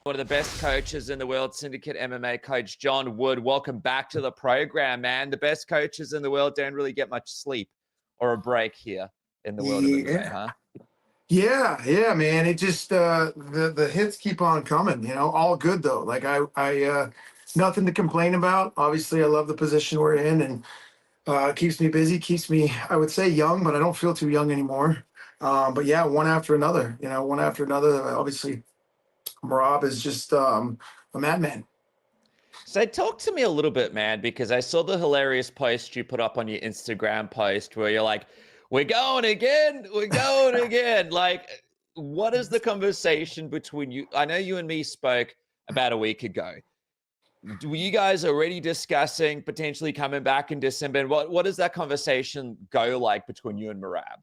One of the best coaches in the world, Syndicate MMA coach John Wood. Welcome back to the program, man. The best coaches in the world don't really get much sleep or a break here in the world of MMA, huh? Yeah, man. It just the hits keep on coming, all good though. Like I nothing to complain about. Obviously I love the position we're in, and keeps me busy, keeps me, I would say, young, but I don't feel too young anymore. But yeah, one after another, one after another. Obviously Merab is just a madman. So talk to me a little bit, man, because I saw the hilarious post you put up on your Instagram post where you're like, we're going again, we're going again. Like, what is the conversation between you? I know you and me spoke about a week ago. Were you guys already discussing potentially coming back in December? And what does that conversation go like between you and Merab?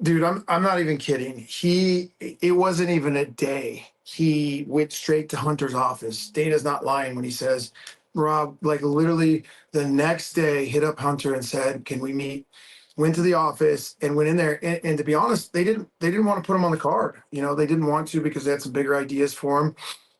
Dude, I'm not even kidding. It wasn't even a day. He went straight to Hunter's office. Dana's not lying when he says, Rob, like literally the next day hit up Hunter and said, can we meet? Went to the office and went in there. And to be honest, they didn't want to put him on the card. They didn't want to because they had some bigger ideas for him.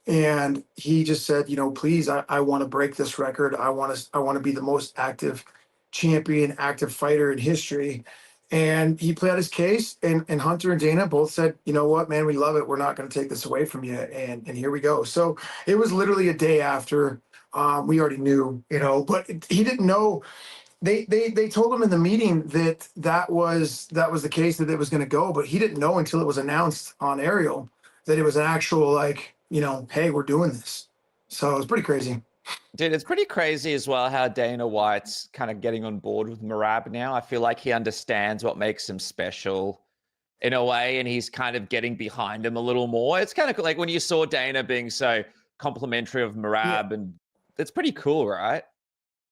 And he just said, please, I want to break this record. I want to be the most active champion, active fighter in history. And he played out his case, and Hunter and Dana both said, you know what, man, we love it. We're not going to take this away from you. And here we go. So it was literally a day after. We already knew, but he didn't know. They told him in the meeting that was the case, that it was going to go, but he didn't know until it was announced on Ariel that it was an actual, like, hey, we're doing this. So it was pretty crazy. Dude, it's pretty crazy as well how Dana White's kind of getting on board with Merab now. I feel like he understands what makes him special in a way, and he's kind of getting behind him a little more. It's kind of like when you saw Dana being so complimentary of Merab, and it's pretty cool, right?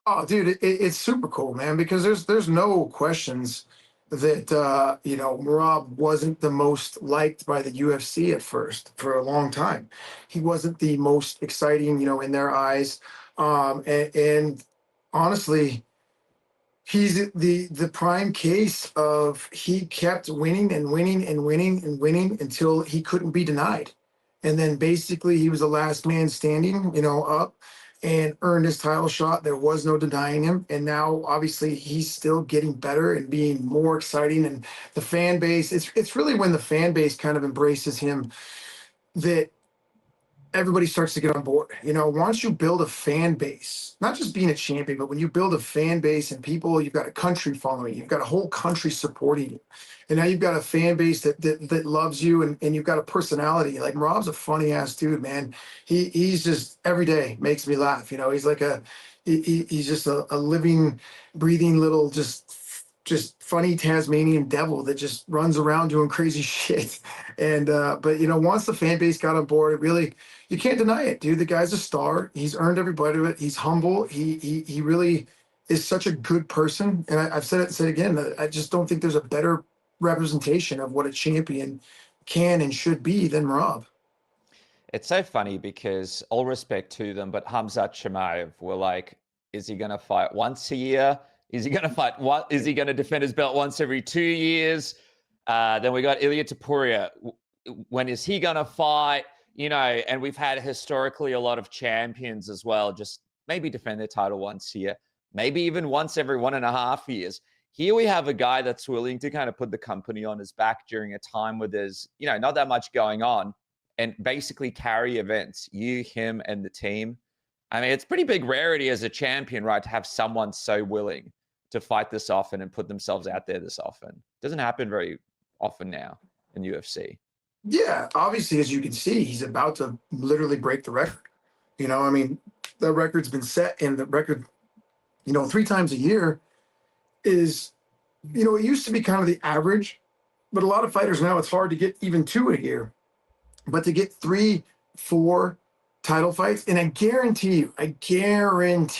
Oh, dude, it's super cool, man, because there's no questions that Merab wasn't the most liked by the UFC at first for a long time. He wasn't the most exciting, in their eyes. And honestly, he's the prime case of he kept winning and winning and winning and winning until he couldn't be denied. And then basically he was the last man standing, up, and earned his title shot. There was no denying him. And now obviously he's still getting better and being more exciting. And the fan base, it's really when the fan base kind of embraces him that everybody starts to get on board. Once you build a fan base, not just being a champion, but when you build a fan base and people, you've got a country following you, you've got a whole country supporting you. And now you've got a fan base that loves you, and you've got a personality. Like, Rob's a funny ass dude, man. He's just every day makes me laugh. He's like he's just a living, breathing little just funny Tasmanian devil that just runs around doing crazy shit. And but once the fan base got on board, it really, you can't deny it, dude. The guy's a star. He's earned every bit of it. He's humble. He really is such a good person. And I've said it and said it again. I just don't think there's a better representation of what a champion can and should be than Merab. It's so funny because all respect to them, but Khamzat Chimaev were like, is he going to fight once a year? Is he going to fight what? Is he going to defend his belt once every 2 years? Then we got Ilya Topuria. When is he going to fight? And we've had historically a lot of champions as well, just maybe defend their title once a year, maybe even once every 1.5 years. Here we have a guy that's willing to kind of put the company on his back during a time where there's, not that much going on, and basically carry events, you, him, and the team. I mean, it's pretty big rarity as a champion, right, to have someone so willing to fight this often and put themselves out there this often. It doesn't happen very often now in UFC. Yeah, obviously, as you can see, he's about to literally break the record. I mean, the record's been set, and the record, 3 times a year is, it used to be kind of the average, but a lot of fighters now, it's hard to get even 2 a year. But to get 3, 4 title fights, and I guarantee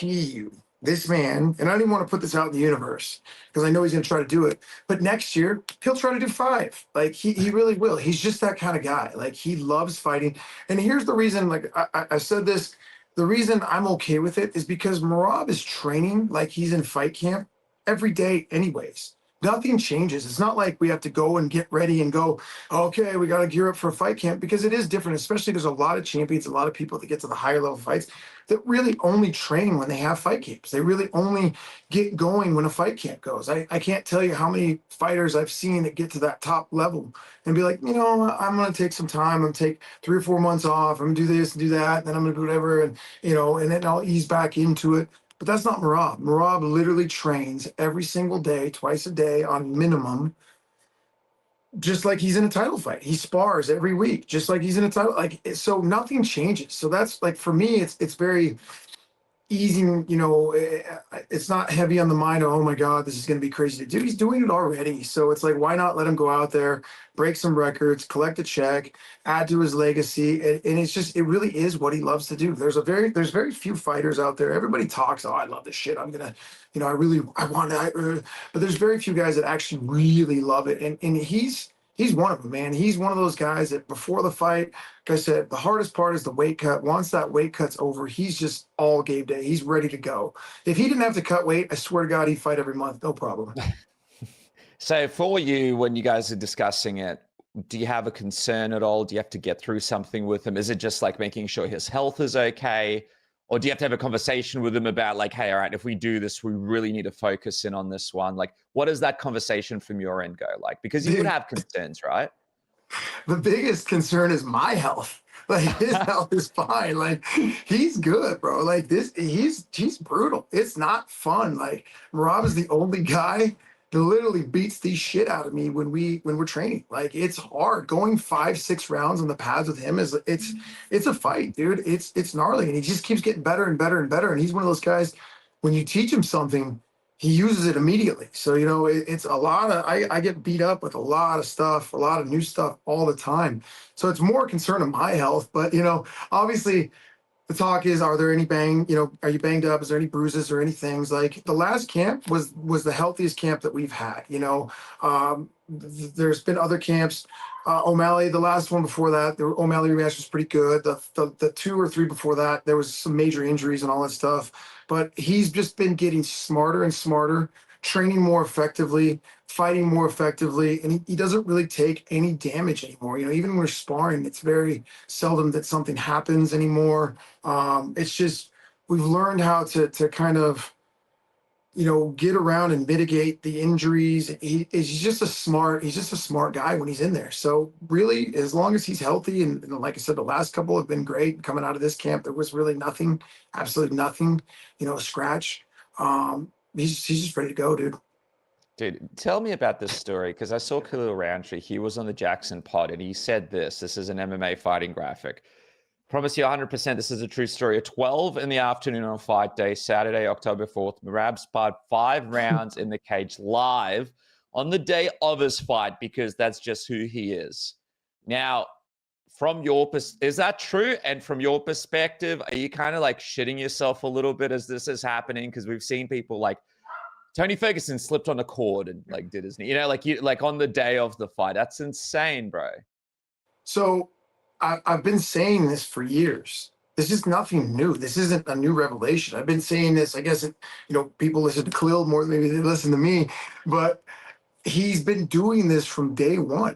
you, this man, and I don't even want to put this out in the universe because I know he's going to try to do it, but next year he'll try to do 5. Like, he really will. He's just that kind of guy. Like, he loves fighting. And here's the reason, like I said this, the reason I'm okay with it is because Merab is training like he's in fight camp every day anyways. Nothing changes. It's not like we have to go and get ready and go, okay, we got to gear up for a fight camp, because it is different, especially there's a lot of champions, a lot of people that get to the higher level fights that really only train when they have fight camps. They really only get going when a fight camp goes. I can't tell you how many fighters I've seen that get to that top level and be like, I'm going to take some time. I'm going to take 3 or 4 months off. I'm going to do this and do that. And then I'm going to do whatever. And, and then I'll ease back into it. But that's not Merab. Merab literally trains every single day, twice a day on minimum, just like he's in a title fight. He spars every week, just like he's in a title. So nothing changes. So that's like, for me, it's very easy. It's not heavy on the mind of, oh my God, this is going to be crazy to do. He's doing it already. So it's like, why not let him go out there, break some records, collect a check, add to his legacy. And it's just, it really is what he loves to do. There's very few fighters out there. Everybody talks, oh, I love this shit. I'm going to, I want to, but there's very few guys that actually really love it. And he's one of them, man. He's one of those guys that before the fight, like I said, the hardest part is the weight cut. Once that weight cut's over, he's just all game day. He's ready to go. If he didn't have to cut weight, I swear to God, he'd fight every month. No problem. So for you, when you guys are discussing it, do you have a concern at all? Do you have to get through something with him? Is it just like making sure his health is okay? Or do you have to have a conversation with him about like, hey, all right, if we do this, we really need to focus in on this one? Like, what does that conversation from your end go like? Because you would have concerns, right? The biggest concern is my health. Like his health is fine. Like he's good, bro. Like he's brutal. It's not fun. Like Rob is the only guy that literally beats the shit out of me when we're training. Like it's hard. Going 5-6 rounds on the pads with him it's a fight, dude. It's gnarly, and he just keeps getting better and better and better. And he's one of those guys, when you teach him something, he uses it immediately. So, it's a lot of, I get beat up with a lot of stuff, a lot of new stuff all the time. So it's more a concern of my health. But, obviously the talk is, are there any are you banged up? Is there any bruises or any things? Like the last camp was the healthiest camp that we've had. There's been other camps. O'Malley, the last one before that, the O'Malley rematch was pretty good. The 2 or 3 before that, there was some major injuries and all that stuff. But he's just been getting smarter and smarter, training more effectively, fighting more effectively, and he doesn't really take any damage anymore. Even when we're sparring, it's very seldom that something happens anymore. It's just we've learned how to kind of get around and mitigate the injuries. He's just a smart guy when he's in there. So really, as long as he's healthy, and like I said, the last couple have been great. Coming out of this camp, there was really nothing, absolutely nothing, a scratch. He's just ready to go, dude. Dude, tell me about this story, because I saw Khalil Roundtree. He was on the Jackson pod, and he said this. This is an MMA fighting graphic. Promise you 100% this is a true story. At 12 in the afternoon on fight day, Saturday, October 4th, Merab sparred 5 rounds in the cage live on the day of his fight, because that's just who he is. Now, from your is that true? And from your perspective, are you kind of like shitting yourself a little bit as this is happening? Because we've seen people like Tony Ferguson slipped on a cord and like did his knee, like on the day of the fight. That's insane, bro. So I've been saying this for years. This is nothing new. This isn't a new revelation. I've been saying this. I guess people listen to Khalil more than maybe they listen to me, but he's been doing this from day one.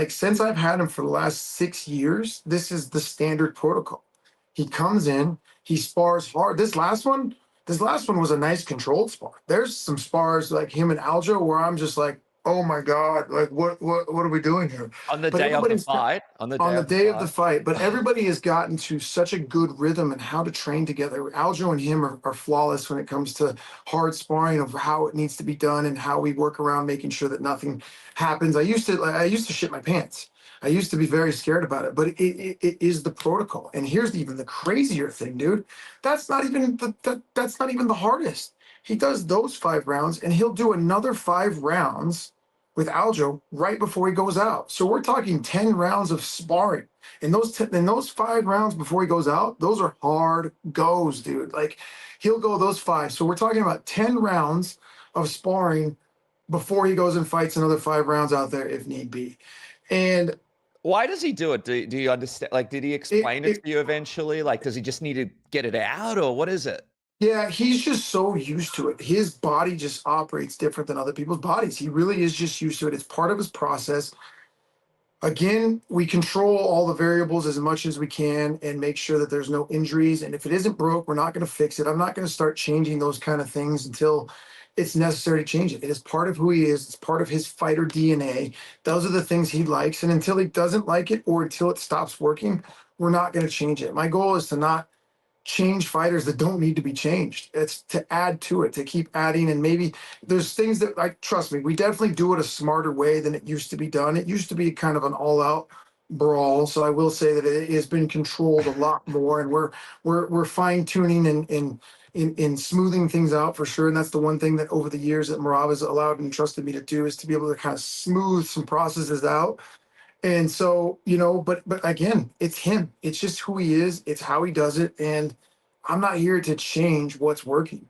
Since I've had him for the last 6 years, this is the standard protocol. He comes in, he spars hard. This last one was a nice controlled spar. There's some spars like him and Aljo where I'm just like, oh my God, like what are we doing here? On the day of the fight? On the day of the fight. But everybody has gotten to such a good rhythm and how to train together. Aljo and him are flawless when it comes to hard sparring of how it needs to be done and how we work around making sure that nothing happens. I used to shit my pants. I used to be very scared about it, but it is the protocol. And here's even the crazier thing, dude. That's not even the hardest. He does those 5 rounds, and he'll do another 5 rounds with Aljo right before he goes out. So we're talking 10 rounds of sparring. And those 5 rounds before he goes out, those are hard goes, dude. Like he'll go those 5. So we're talking about 10 rounds of sparring before he goes and fights another 5 rounds out there if need be. And why does he do it? Do you understand? Like, did he explain it to you eventually? Like, does he just need to get it out, or what is it? Yeah, he's just so used to it. His body just operates different than other people's bodies. He really is just used to it. It's part of his process. Again, we control all the variables as much as we can and make sure that there's no injuries. And if it isn't broke, we're not going to fix it. I'm not going to start changing those kind of things until it's necessary to change it. It is part of who he is. It's part of his fighter DNA. Those are the things he likes. And until he doesn't like it or until it stops working, we're not going to change it. My goal is to not change fighters that don't need to be changed. It's to add to it, to keep adding. And maybe there's things that, like, trust me, we definitely do it a smarter way than it used to be done. It used to be kind of an all out brawl. So I will say that it has been controlled a lot more, and we're fine tuning and smoothing things out for sure. And that's the one thing that over the years that Merab has allowed and trusted me to do, is to be able to kind of smooth some processes out. And so, but again, it's him. It's just who he is. It's how he does it. And I'm not here to change what's working.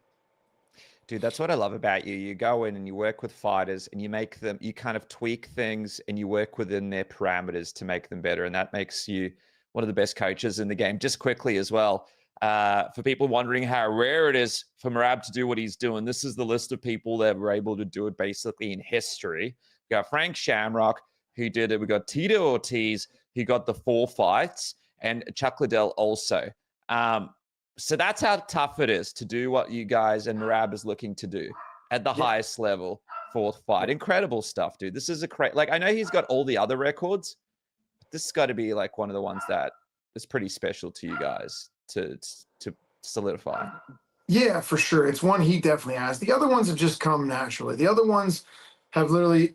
Dude, that's what I love about you. You go in and you work with fighters and you make them, you kind of tweak things and you work within their parameters to make them better. And that makes you one of the best coaches in the game. Just quickly as well, for people wondering how rare it is for Merab to do what he's doing, this is the list of people that were able to do it basically in history. We got Frank Shamrock, who did it. We got Tito Ortiz, who got the 4 fights, and Chuck Liddell also. So that's how tough it is to do what you guys and Merab is looking to do at the highest level. 4th fight. Incredible stuff, dude. This is a great, like, I know he's got all the other records, but this has got to be like one of the ones that is pretty special to you guys to solidify. Yeah, for sure. It's one he definitely has. The other ones have just come naturally. The other ones have literally,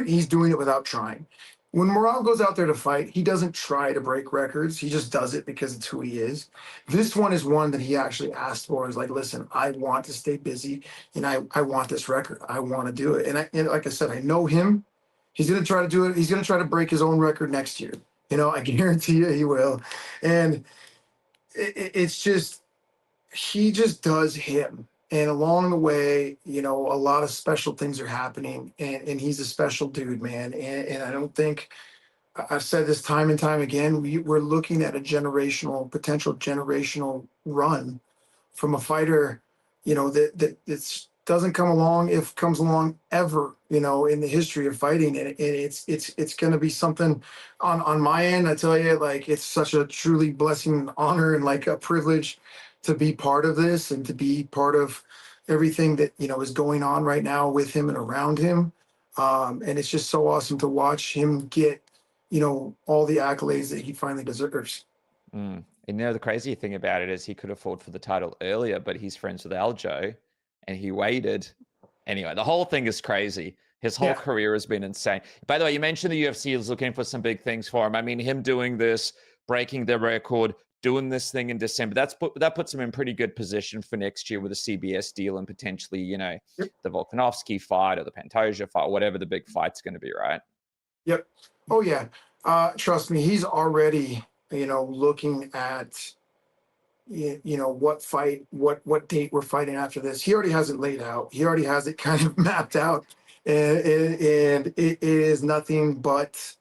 he's doing it without trying. When Morale goes out there to fight, he doesn't try to break records. He just does it because it's who he is. This one is one that he actually asked for. Is like, listen, I want to stay busy, and I want this record. I want to do it. And like I said, I know him. He's going to try to do it. He's going to try to break his own record next year. I guarantee you he will. And it's just, he just does him. And along the way, a lot of special things are happening. And he's a special dude, man. And I don't think, I've said this time and time again, we're looking at a potential generational run from a fighter, that doesn't come along, if comes along ever, in the history of fighting. And it's going to be something on my end. I tell you, like, it's such a truly blessing and honor and like a privilege to be part of this and to be part of everything that, is going on right now with him and around him. And it's just so awesome to watch him get, all the accolades that he finally deserves. And the crazy thing about it is he could have fought for the title earlier, but he's friends with Aljo and he waited. Anyway, the whole thing is crazy. His whole career has been insane. By the way, you mentioned the UFC is looking for some big things for him. I mean, him doing this, breaking the record, doing this thing in December, that puts him in pretty good position for next year with a CBS deal and potentially, the Volkanovski fight or the Pantoja fight, whatever the big fight's going to be, right? Yep. Oh yeah. Trust me, he's already, looking at, what date we're fighting after this. He already has it laid out. He already has it kind of mapped out, and it is nothing but,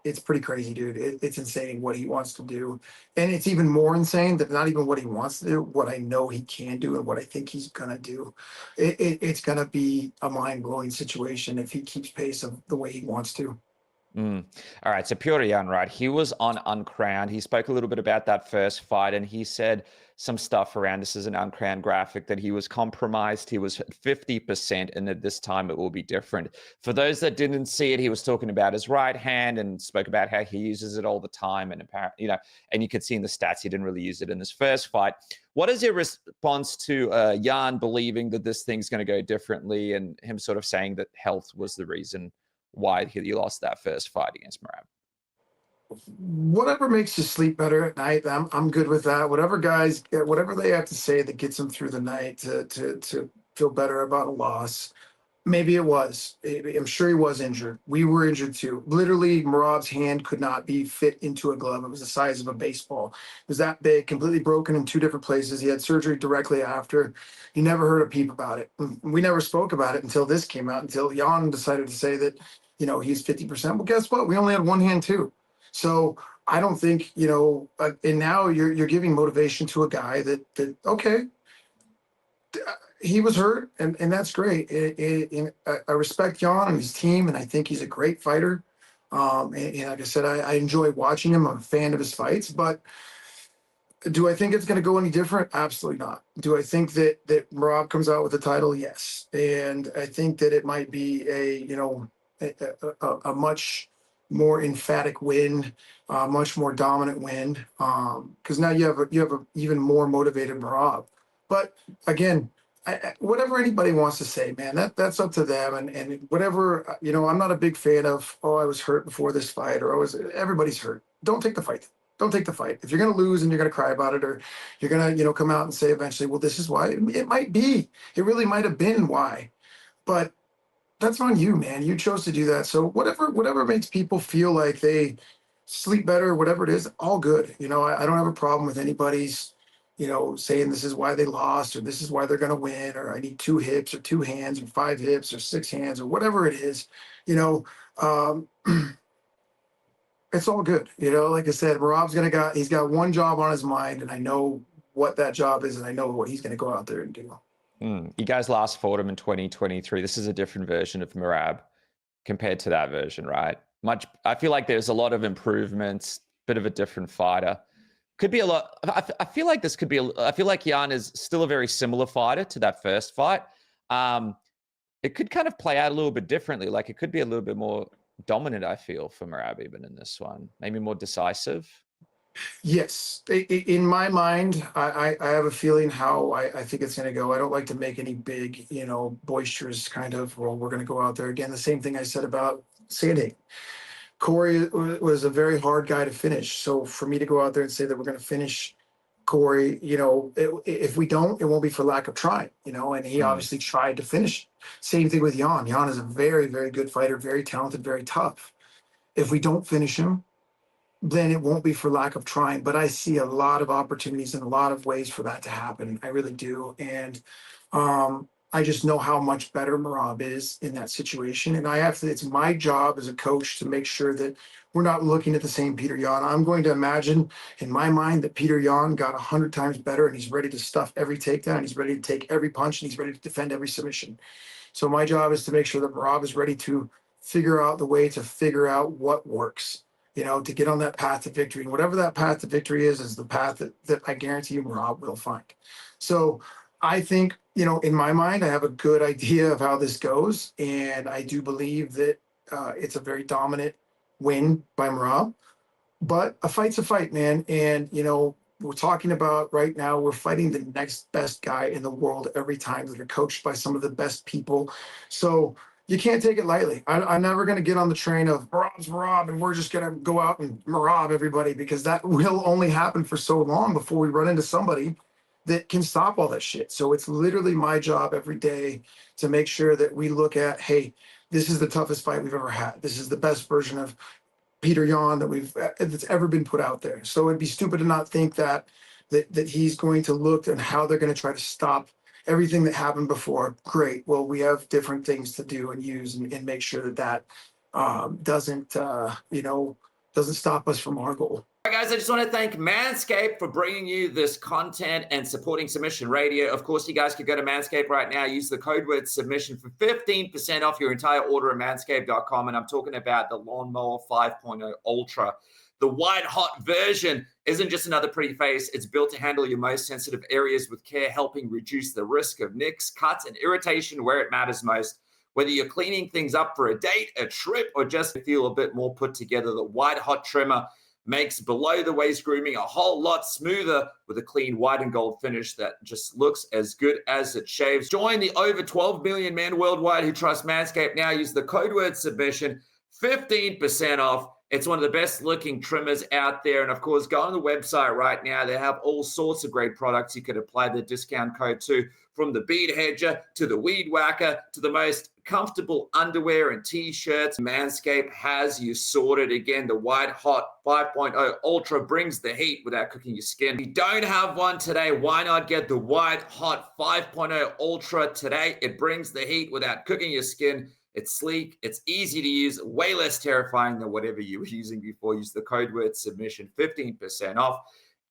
it's pretty crazy, dude. It's insane what he wants to do. And it's even more insane that not even what he wants to do, what I know he can do and what I think he's going to do. It's going to be a mind blowing situation if he keeps pace of the way he wants to. All right. So Petr Yan, right? He was on Uncrowned. He spoke a little bit about that first fight and he said some stuff around, this is an Uncrowned graphic, that he was compromised. He was 50% and that this time it will be different. For those that didn't see it, he was talking about his right hand and spoke about how he uses it all the time. And apparently, and you could see in the stats, he didn't really use it in this first fight. What is your response to Yan believing that this thing's going to go differently and him sort of saying that health was the reason why he lost that first fight against Merab? Whatever makes you sleep better at night, I'm good with that. Whatever they have to say that gets them through the night to feel better about a loss. Maybe it was. I'm sure he was injured. We were injured too. Literally, Merab's hand could not be fit into a glove. It was the size of a baseball. It was that big, completely broken in 2 different places. He had surgery directly after. He never heard a peep about it. We never spoke about it until this came out, until Jan decided to say that, he's 50%. Well, guess what? We only had one hand too. So I don't think, and now you're giving motivation to a guy that okay, he was hurt, and that's great. I respect Jan and his team, and I think he's a great fighter. And like I said, I enjoy watching him. I'm a fan of his fights, but do I think it's going to go any different? Absolutely not. Do I think that Merab comes out with the title? Yes, and I think that it might be a much more emphatic win, much more dominant win, because now you have a even more motivated Merab. But again, whatever anybody wants to say, man, that's up to them. And whatever, I'm not a big fan of. Oh, I was hurt before this fight, or everybody's hurt. Don't take the fight. Don't take the fight. If you're going to lose and you're going to cry about it, or you're going to, come out and say eventually, well, this is why. It might be. It really might have been why. But that's on you, man. You chose to do that. So whatever makes people feel like they sleep better, whatever it is, all good. I don't have a problem with anybody's, saying this is why they lost, or this is why they're going to win, or I need 2 hips or 2 hands or 5 hips or 6 hands or whatever it is. You know, um, it's all good. Like I said, he's got one job on his mind, and I know what that job is, and I know what he's going to go out there and do. You guys last fought him in 2023. This is a different version of Merab compared to that version, right? I feel like there's a lot of improvements, bit of a different fighter. Could be a lot. I feel like this could be, I feel like Yan is still a very similar fighter to that first fight. It could kind of play out a little bit differently. Like it could be a little bit more dominant, I feel, for Merab even in this one. Maybe more decisive. Yes, in my mind, I have a feeling how I think it's going to go. I don't like to make any big, boisterous kind of, well, we're going to go out there again. The same thing I said about Sandhagen. Corey was a very hard guy to finish. So for me to go out there and say that we're going to finish Corey, if we don't, it won't be for lack of trying, and he obviously tried to finish. Same thing with Yan. Yan is a very, very good fighter, very talented, very tough. If we don't finish him, then it won't be for lack of trying. But I see a lot of opportunities and a lot of ways for that to happen. I really do. And I just know how much better Merab is in that situation. And it's my job as a coach to make sure that we're not looking at the same Petr Yan. I'm going to imagine in my mind that Petr Yan got 100 times better, and he's ready to stuff every takedown. He's ready to take every punch, and he's ready to defend every submission. So my job is to make sure that Merab is ready to figure out the way to figure out what works, to get on that path to victory. And whatever that path to victory is the path that I guarantee you Merab will find. So I think, in my mind, I have a good idea of how this goes. And I do believe that it's a very dominant win by Merab. But a fight's a fight, man. And, we're talking about right now, we're fighting the next best guy in the world every time, that are coached by some of the best people. So you can't take it lightly. I'm never going to get on the train of Merab's Merab and we're just going to go out and Merab everybody, because that will only happen for so long before we run into somebody that can stop all that shit. So it's literally my job every day to make sure that we look at, hey, this is the toughest fight we've ever had. This is the best version of Petr Yan that's ever been put out there. So it'd be stupid to not think that he's going to look and how they're going to try to stop everything that happened before. Great. Well, we have different things to do and use and make sure that doesn't stop us from our goal. All right, guys, I just want to thank MANSCAPED for bringing you this content and supporting Submission Radio. Of course, you guys could go to MANSCAPED right now, use the code word submission for 15% off your entire order at manscaped.com. And I'm talking about the Lawnmower 5.0 Ultra. The white hot version isn't just another pretty face. It's built to handle your most sensitive areas with care, helping reduce the risk of nicks, cuts, and irritation where it matters most. Whether you're cleaning things up for a date, a trip, or just to feel a bit more put together, the white hot trimmer makes below the waist grooming a whole lot smoother with a clean white and gold finish that just looks as good as it shaves. Join the over 12 million men worldwide who trust Manscaped now. Use the code word submission, 15% off. It's one of the best looking trimmers out there. And of course, go on the website right now. They have all sorts of great products you could apply the discount code to, from the bead hedger to the weed whacker to the most comfortable underwear and t-shirts. Manscaped has you sorted. Again, the white hot 5.0 Ultra brings the heat without cooking your skin. If you don't have one today, why not get the white hot 5.0 Ultra today? It brings the heat without cooking your skin. It's sleek, it's easy to use, way less terrifying than whatever you were using before. Use the code word submission, 15% off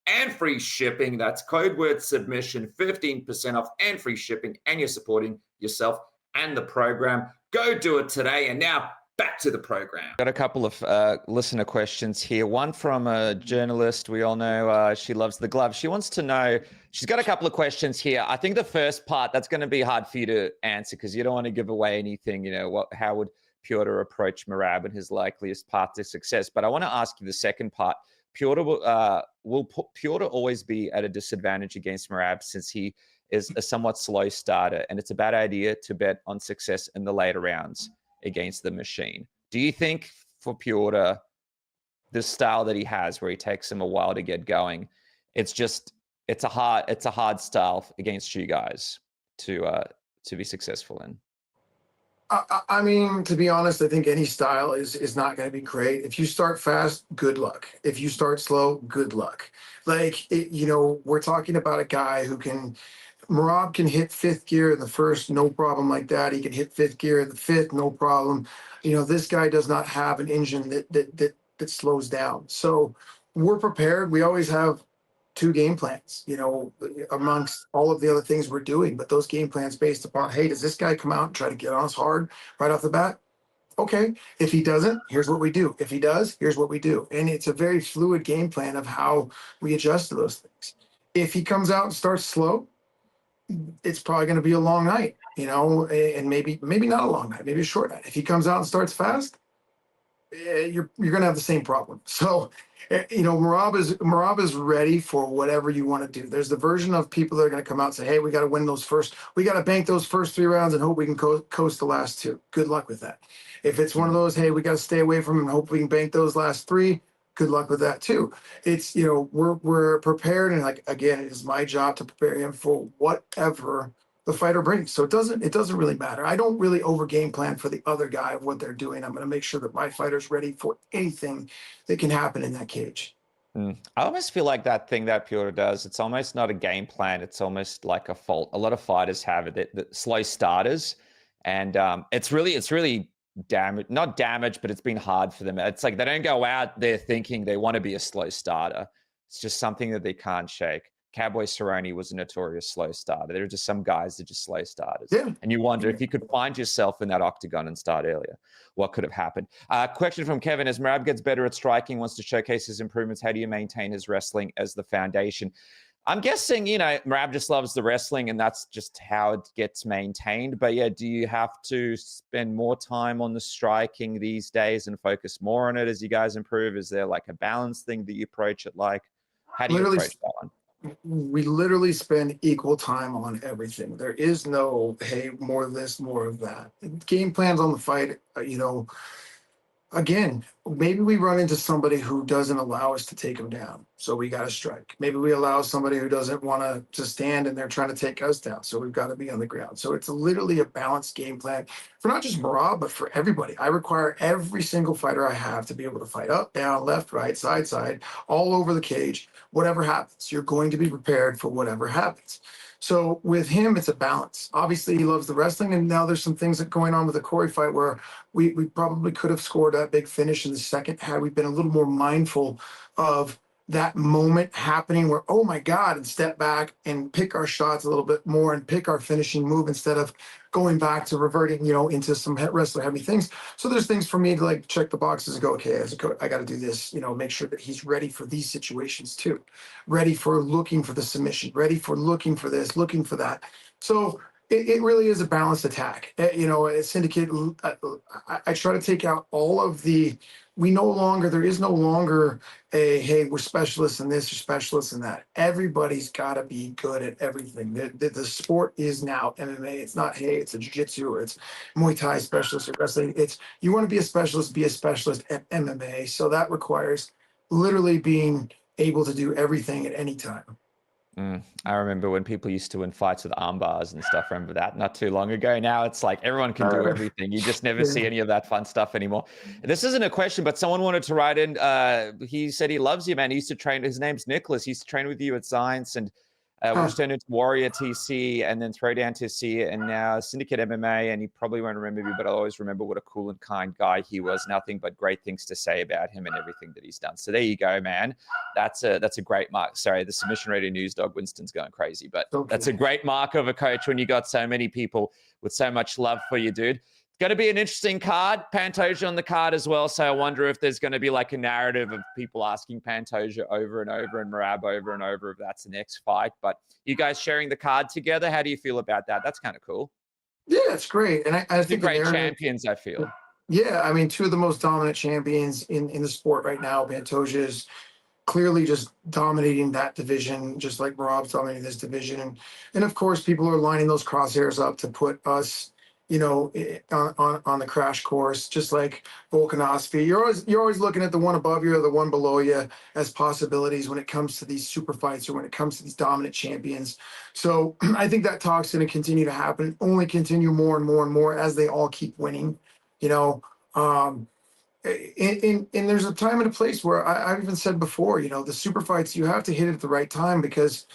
and free shipping. That's code word submission, 15% off and free shipping, and you're supporting yourself and the program. Go do it today. And now back to the program. Got a couple of listener questions here. One from a journalist. We all know she loves the glove. She wants to know, she's got a couple of questions here. I think the first part, that's going to be hard for you to answer because you don't want to give away anything. You know, how would Petr approach Merab and his likeliest path to success? But I want to ask you the second part. Will Petr always be at a disadvantage against Merab since he is a somewhat slow starter, and it's a bad idea to bet on success in the later rounds against the machine? Do you think for Petr, the style that he has, where he takes him a while to get going, it's a hard style against you guys to be successful in? I mean, to be honest, I think any style is not going to be great. If you start fast, good luck. If you start slow, good luck. Like, you know, we're talking about a guy who Merab can hit fifth gear in the first, no problem like that. He can hit fifth gear in the fifth, no problem. You know, this guy does not have an engine that slows down. So we're prepared. We always have 2 game plans, you know, amongst all of the other things we're doing. But those game plans based upon, hey, does this guy come out and try to get on us hard right off the bat? Okay. If he doesn't, here's what we do. If he does, here's what we do. And it's a very fluid game plan of how we adjust to those things. If he comes out and starts slow, it's probably going to be a long night, you know, and maybe not a long night, maybe a short night. If he comes out and starts fast, you're going to have the same problem. So, you know, Merab is ready for whatever you want to do. There's the version of people that are going to come out and say, hey, we got to win we got to bank those first 3 rounds and hope we can coast the last 2. Good luck with that. If it's one of those, hey, we got to stay away from him and hope we can bank those last 3, good luck with that too. It's, you know, we're prepared, and like, again, it is my job to prepare him for whatever the fighter brings. So it doesn't really matter. I don't really over game plan for the other guy of what they're doing. I'm going to make sure that my fighter's ready for anything that can happen in that cage. I almost feel like that thing that Petr does, it's almost not a game plan. It's almost like a fault. A lot of fighters have it, the slow starters, and it's really not damaged, but it's been hard for them. It's like they don't go out there thinking they want to be a slow starter. It's just something that they can't shake. Cowboy Cerrone was a notorious slow starter. There are just some guys that just slow starters. Yeah. And you wonder if you could find yourself in that octagon and start earlier, what could have happened? Question from Kevin: as Merab gets better at striking, wants to showcase his improvements, how do you maintain his wrestling as the foundation? I'm guessing, you know, Merab just loves the wrestling and that's just how it gets maintained. But yeah, do you have to spend more time on the striking these days and focus more on it as you guys improve? Is there like a balance thing that you approach it like? How do you approach that one? We literally spend equal time on everything. There is no, hey, more of this, more of that. Game plans on the fight, you know, again, maybe we run into somebody who doesn't allow us to take them down, so we got to strike. Maybe we allow somebody who doesn't want to stand and they're trying to take us down, so we've got to be on the ground. So it's literally a balanced game plan for not just Merab, but for everybody. I require every single fighter I have to be able to fight up, down, left, right, side, all over the cage. Whatever happens, you're going to be prepared for whatever happens. So with him, it's a balance. Obviously, he loves the wrestling, and now there's some things that going on with the Corey fight where we probably could have scored that big finish in the second had we been a little more mindful of that moment happening where, oh my God, and step back and pick our shots a little bit more and pick our finishing move instead of going back to reverting, you know, into some wrestler heavy things. So there's things for me to like check the boxes and go, okay, as a coach, I got to do this, you know, make sure that he's ready for these situations too. Ready for looking for the submission, ready for looking for this, looking for that. So it really is a balanced attack. You know, a syndicate, I try to take out all of the, there is no longer a, hey, we're specialists in this or specialists in that. Everybody's got to be good at everything. The sport is now MMA. It's not, hey, it's a jiu-jitsu or it's Muay Thai specialist or wrestling. It's, you want to be a specialist at MMA. So that requires literally being able to do everything at any time. I remember when people used to win fights with arm bars and stuff. Remember that? Not too long ago. Now it's like everyone can do everything. You just never see any of that fun stuff anymore. This isn't a question, but someone wanted to write in. He said he loves you, man. He used to train. His name's Nicholas. He used to train with you at Science, and which turned into Warrior TC and then Throwdown TC and now Syndicate MMA. And he probably won't remember me, but I'll always remember what a cool and kind guy he was. Nothing but great things to say about him and everything that he's done. So there you go, man. That's a great mark. Sorry, the Submission Radio News Dog Winston's going crazy, but that's a great mark of a coach when you got so many people with so much love for you, dude. Going to be an interesting card. Pantoja on the card as well. So I wonder if there's going to be like a narrative of people asking Pantoja over and over and Merab over and over if that's the next fight. But you guys sharing the card together, how do you feel about that? That's kind of cool. Yeah, it's great. And I think great champions, I feel. Yeah, I mean, two of the most dominant champions in the sport right now. Pantoja is clearly just dominating that division, just like Merab's dominating this division. And of course, people are lining those crosshairs up to put us, you know, on the crash course, just like Volkanovski. You're always looking at the one above you or the one below you as possibilities when it comes to these super fights or when it comes to these dominant champions. So I think that talk's going to continue to happen, only continue more and more and more as they all keep winning. You know, and there's a time and a place where I've even said before, you know, the super fights, you have to hit it at the right time because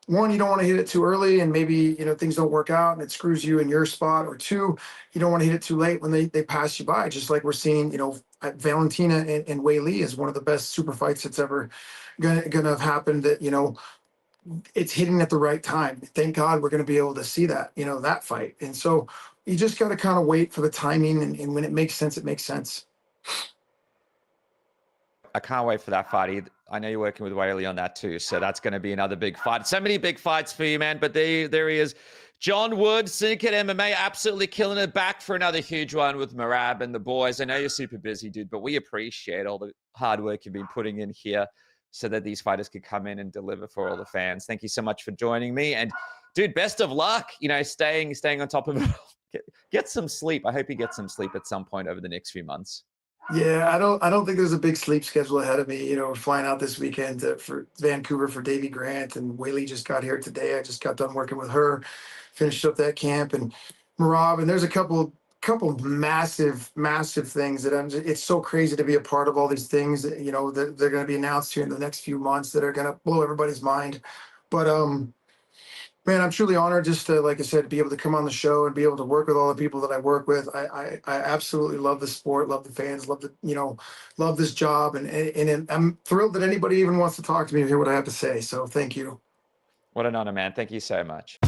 one, you don't want to hit it too early and maybe, you know, things don't work out and it screws you in your spot, or two, you don't want to hit it too late when they pass you by, just like we're seeing, you know, Valentina and Wei Li is one of the best super fights that's ever gonna have happened, that, you know, it's hitting at the right time. Thank God we're going to be able to see that, you know, that fight. And so you just got to kind of wait for the timing, and when it makes sense, it makes sense. I can't wait for that fight either. I know you're working with Whaley on that too, so that's going to be another big fight. So many big fights for you, man. But there he is. John Wood, Syndicate MMA, absolutely killing it, back for another huge one with Merab and the boys. I know you're super busy, dude, but we appreciate all the hard work you've been putting in here so that these fighters could come in and deliver for all the fans. Thank you so much for joining me. And dude, best of luck, you know, staying on top of it. Get some sleep. I hope you get some sleep at some point over the next few months. Yeah, I don't think there's a big sleep schedule ahead of me. You know, we're flying out this weekend for Vancouver for Davy Grant, and Whaley just got here today. I just got done working with her, finished up that camp, and Merab, and there's a couple massive things that it's so crazy to be a part of all these things that, you know, that they're going to be announced here in the next few months that are going to blow everybody's mind. But man, I'm truly honored just to, like I said, be able to come on the show and be able to work with all the people that I work with. I absolutely love the sport, love the fans, love love this job. And I'm thrilled that anybody even wants to talk to me and hear what I have to say. So thank you. What an honor, man. Thank you so much.